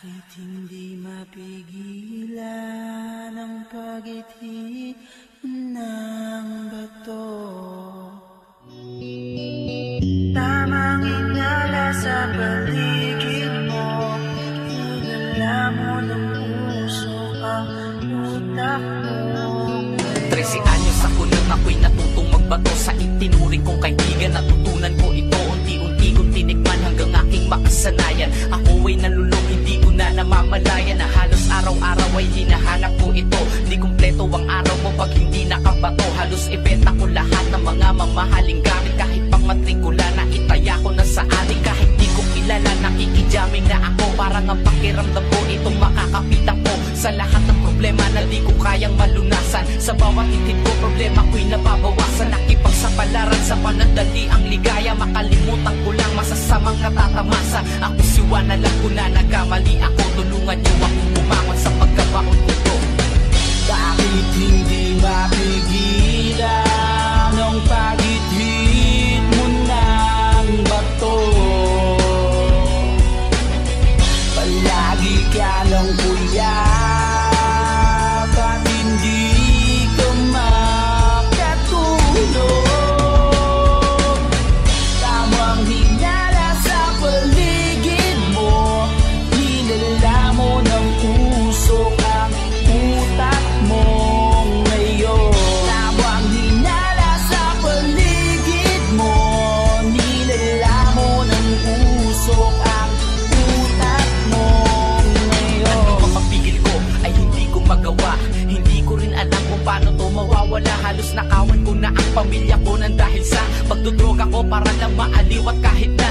Bakit hindi mapigilan ang pag-ithi ng bato? Tamang inala sa paligid mo, inala mo ng puso ang utak mo. 13 anyos ako nang ako'y natutong magbato. Sa itinuring kong kaibigan, natutunan ko ito. Unti-unti kong tinikman hanggang aking makasanayan. Ako ay nalulong, hindi ko na namamalayan na halos araw-araw ay hinahanap ko ito. Di kumpleto ang araw mo pag hindi nakabato. Halos ibenta ko lahat ng mga mamahaling gamit. Kahit pang matrikula na itaya ko na sa ating. Kahit di ko kilala, nakikijaming na ako. Parang ang pakiramdam ko itong makakapitan ko sa lahat ng problema na di ko kayang malunasan. Sa bawat itin ko, problema ko'y nababawasan. Nakipagsapalaran sa panandali ang ligaya. Makalimutan ko lang masasamang natatamasa. Ako si Juan, alam ko na nagkamali ako. Tulungan niyo akong bumangon sa pagkabaon ko to. Bakit hindi mapigilan ang pag-ihit mo ng bato? Palagi ka lang puyat at hindi ka makatulog. Tamang hinala sa paligid mo, hinala mo ng usok ang utak mo ngayon. Tamang hinala sa paligid mo, hinala mo ng usok ang utak mo ngayon. Ano mapapigil ko ay hindi ko magawa. Hindi ko rin alam kung paano to mawawala. Halos nakawan ko na ang pamilya ko nang dahil sa pagdudroga ko para lang maaliw. At kahit na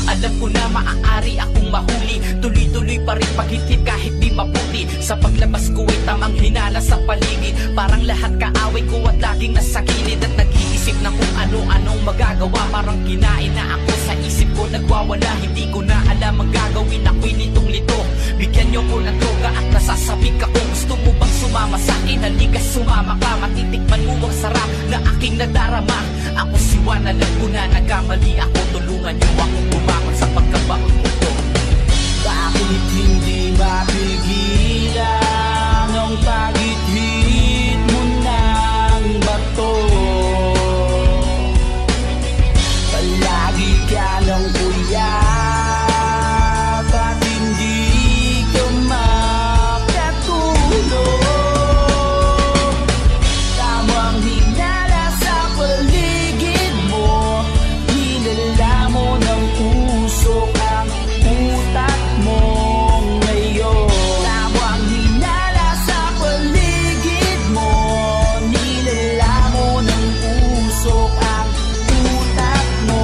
alam ko na maaari akong mahuli, tuloy-tuloy pa rin paghitid kahit di maputi. Sa paglabas ko ay tamang hinala sa paligid. Parang lahat kaaway ko at laging nasa gilid. At nag-iisip na kung ano-anong magagawa. Parang kinain na ako sa isip ko, nagwawala. Hindi ko na alam ang gagawin, ako'y litong-lito. Bigyan niyo ko ng droga at nasasabik ako. Gusto mo bang sumama sa akin? Halika sumama ka, matitikman mo ang sarap na aking nadarama. Ako si Juan, alam ko na nagkamali ako. Tulungan niyo akong bumangon sa pagkabaon ko to. Bakit hindi mapigilan ang pag-ihit mo ng bato? Palagi ka lang puyat at hindi ka makatulog. Tamang hinala sa paligid mo, hinala mo ng usok ang utak mo ngayon. Tamang hinala sa paligid mo, hinala mo ng usok ang utak mo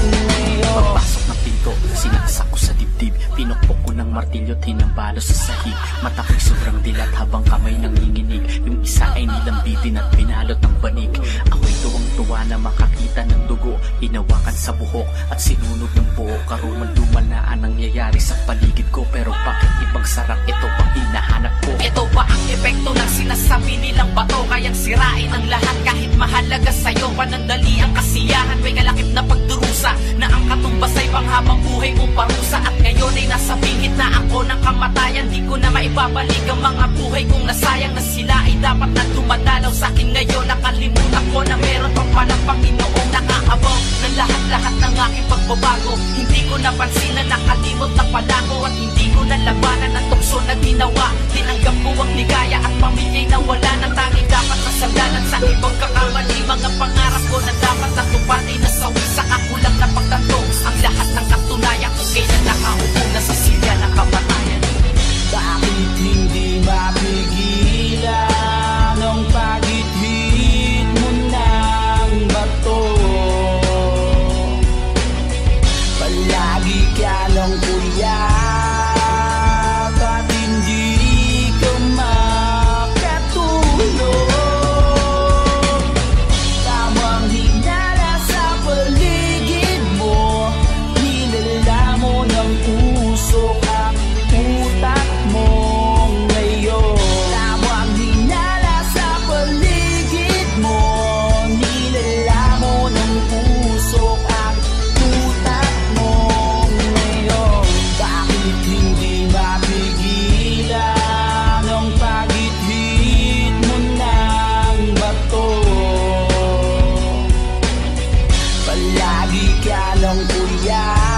ngayon. Pagpasok ng pinto, sinaksak ko sa dibdib. Pinukpok ko ng martilyo, tinambalo sa sahig. Mata ko'y sobrang dilat habang kamay nanginginig. Yung isa ay nilambitin at pinalot ng banig. Ako'y tuwang-tuwa na makakita ng dugo. Hinawakan sa buhok at sinunog ng buo. Karumal-dumal na ang nangyayari sa paligid ko. Pero bakit ibang sarap ito pang hinahanap ko? Ito ba ang epekto ng sinasabi nilang bato? Kayang sirain ang lahat kahit mahalaga sa'yo. Panandali ang kasiyahan, may kalakip na pagdurusa. Na ang katumbas ay panghabang buhay mong parusa. At ngayon ay nasa bingit na ako ng kamatayan. Di ko na maibabalik ang mga buhay kong nasayang. Na sila ay dapat na dumadalaw sa akin ngayon. Nakalimutan ko na meron pang palang Panginoong nakakabog ng lahat-lahat ng aking pagbabago. Hindi ko napansin na nakalimot na pala ko. At hindi ko nalabanan ang tukso na ginawa. Tinanggap ko ang ligaya at pamilya'y nawala. Nang tanging dapat masandalan sa ibang kakamali. Mga pangarap ko na dapat natupad ay nasawi sa kakulang na pagtanto. Ang lahat ng katunayan kung kailan nakaupo na sa silya ng kamatayan. Bakit hindi mapigilan ang pag-ihit mo ng bato? Palagi ka lang puyat at hindi ka makatulog. Tamang hinala sa paligid mo, hinala mo ng usok ang utak mo ngayon. Tamang hinala sa paligid mo, hinala mo ng usok ang utak mo ngayon. Bakit sasakyan ng kuya.